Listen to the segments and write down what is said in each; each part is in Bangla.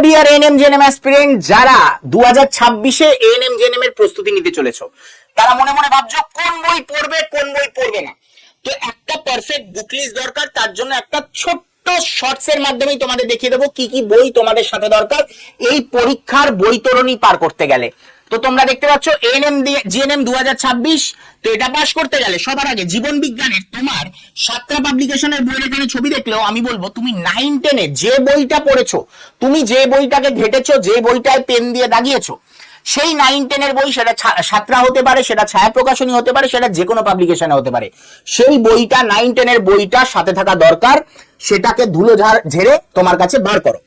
ডিয়ার এএনএম জেএনএম অ্যাসপিরেন্ট, যারা 2026-এ এএনএম জেএনএম এর প্রস্তুতি নিতে চলেছো, তারা মনে মনে ভাবছো কোন বই পড়বে কোন বই পড়বে না। তো একটা পারফেক্ট বুক লিস্ট দরকার। তার জন্য একটা ছোট্ট শর্টস এর মাধ্যমেই তোমাদের দেখিয়ে দেবো কি কি বই তোমাদের সাথে দরকার এই পরীক্ষার বৈতরণী পার করতে গেলে। তো তোমরা দেখতে পাচ্ছ এএনএম জিএনএম 2026, তো এটা পাস করতে গেলে সবার আগে জীবন বিজ্ঞানের তোমার সাতটা পাবলিকেশনের বইয়ের এখানে ছবি দেখলেও আমি বলবো তুমি 9-10-এ যে বইটা পড়েছো, তুমি যে বইটাকে ঘেটেছো, যে বইটায় পেন দিয়ে দাগিয়েছো, সেই 9-10-এর বই, সেটা সাতরা হতে পারে, সেটা ছায়া প্রকাশনী হতে পারে, সেটা যে কোনো পাবলিকেশনে হতে পারে, সেই বইটা 9-10-এর বইটা সাথে থাকা দরকার। সেটাকে ধুলো ঝেড়ে তোমার কাছে বার করো।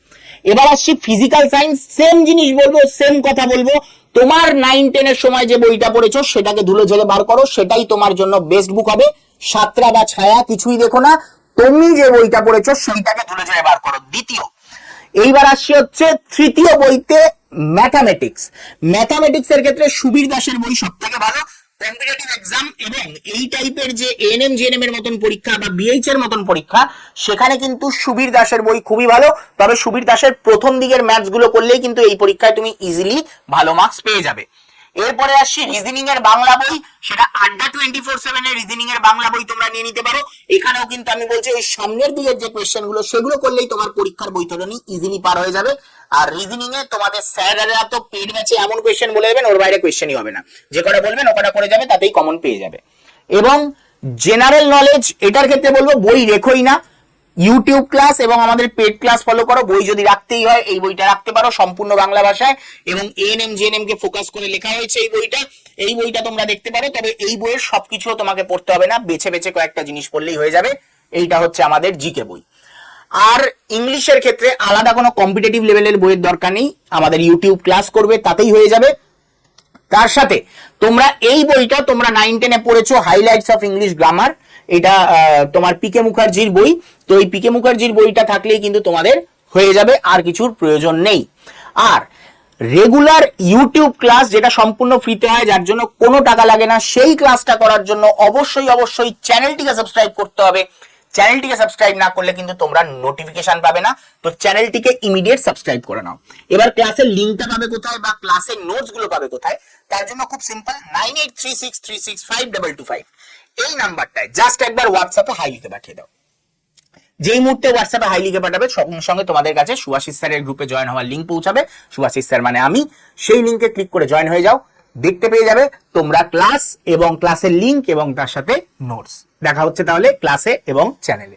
এবার আসছি ফিজিক্যাল সায়েন্স, সেম জিনিস বলবো, সেম কথা বলবো। তোমার 9-10-এর সময় যে বইটা পড়েছো সেটাকে ধুলো ঝেড়ে বার করো, সেটাই তোমার জন্য বেস্ট বুক হবে। সাতরা বা ছায়া কিছুই দেখো না, তুমি যে বইটা পড়েছো সেইটাকে ধুলো ঝেড়ে বার করো। দ্বিতীয়, এইবার আসছি হচ্ছে তৃতীয় বইতে ম্যাথামেটিক্স। ম্যাথামেটিক্স এর ক্ষেত্রে সুবীর দাসের বই সব থেকে ভালো। কম্পিটিটিভ এক্সাম এবং এই টাইপের যে এএনএম জিএনএম এর মতন পরীক্ষা বা বিএইচ এর মতন পরীক্ষা, সেখানে কিন্তু সুবীর দাসের বই খুবই ভালো। তবে সুবীর দাসের প্রথম দিকের ম্যাথস গুলো করলেই কিন্তু এই পরীক্ষায় তুমি ইজিলি ভালো মার্কস পেয়ে যাবে। এরপরে আসছি রিজনিং এর বাংলা বই, সেটা আড্ডা 24/7 এর রিজনিং এর বাংলা বই তোমরা নিয়ে নিতে পারো। এখানেও কিন্তু আমি বলছি ওই সামনের দিকের যে কোয়েশ্চেন গুলো সেগুলো করলেই তোমার পরীক্ষার বৈতরণী ইজিলি পার হয়ে যাবে। আর রিজনিং এ তোমাদের স্যারেরা তো পেড ব্যাচে এমন কোয়েশ্চেন বলে দেবেন ওর বাইরে কোয়েশ্চেনই হবে না, যে কটা বলবেন ও কটা করে যাবে, তাতেই কমন পেয়ে যাবে। এবং জেনারেল নলেজ, এটার ক্ষেত্রে বলবো বই রেখোই না, ইউটিউব ক্লাস এবং আমাদের পেড ক্লাস ফলো করো। বই যদি রাখতেই হয় এই বইটা রাখতে পারো সম্পূর্ণ বাংলা ভাষায়, এবং এএনএম জিএনএম কে ফোকাস করে লেখা হয়েছে এই বইটা তোমরা দেখতে পারো। তবে এই বইয়ের সবকিছু তোমাকে পড়তে হবে না, বেছে বেছে কয়েকটা জিনিস পড়লেই হয়ে যাবে। এইটা হচ্ছে আমাদের জিকে বই। আর ইংলিশের ক্ষেত্রে আলাদা কোনো কম্পিটিটিভ লেভেলের বইয়ের দরকার নেই, আমাদের ইউটিউব ক্লাস করবে তাতেই হয়ে যাবে। তার সাথে তোমরা এই বইটা তোমরা 9-10-এ পড়েছো, হাইলাইটস অফ ইংলিশ গ্রামার, এটা তোমার পিকে মুখার্জির বই। তো এই পিকে মুখার্জির বইটা থাকলেই কিন্তু তোমাদের হয়ে যাবে, আর কিছুর প্রয়োজন নেই। আর রেগুলার ইউটিউব ক্লাস যেটা সম্পূর্ণ ফ্রিতে হয়, যার জন্য কোনো টাকা লাগে না, সেই ক্লাসটা করার জন্য অবশ্যই চ্যানেলটিকে সাবস্ক্রাইব করতে হবে। চ্যানেলটিকে সাবস্ক্রাইব না করলে কিন্তু তোমরা নোটিফিকেশন পাবে না, তো চ্যানেলটিকে ইমিডিয়েট সাবস্ক্রাইব করে নাও। এবার ক্লাসের লিঙ্কটা পাবে কোথায় বা ক্লাসের নোটস গুলো পাবে কোথায়, তার জন্য খুব সিম্পল, 9836365225 এই নাম্বারটায় জাস্ট একবার হোয়াটসঅ্যাপে হাই লিখে পাঠিয়ে দাও। যেই মুহূর্তে হোয়াটসঅ্যাপে হাই লিখে পাঠাবে সঙ্গে সঙ্গে তোমাদের কাছে সুভাষিস স্যারের গ্রুপে জয়েন হওয়ার লিঙ্ক পৌঁছাবে। সুভাষিস স্যার মানে আমি, সেই লিঙ্কে ক্লিক করে জয়েন হয়ে যাও, দেখতে পেয়ে যাবে তোমরা ক্লাস এবং ক্লাসের লিঙ্ক এবং তার সাথে নোটস। দেখা হচ্ছে তাহলে ক্লাসে এবং চ্যানেলে।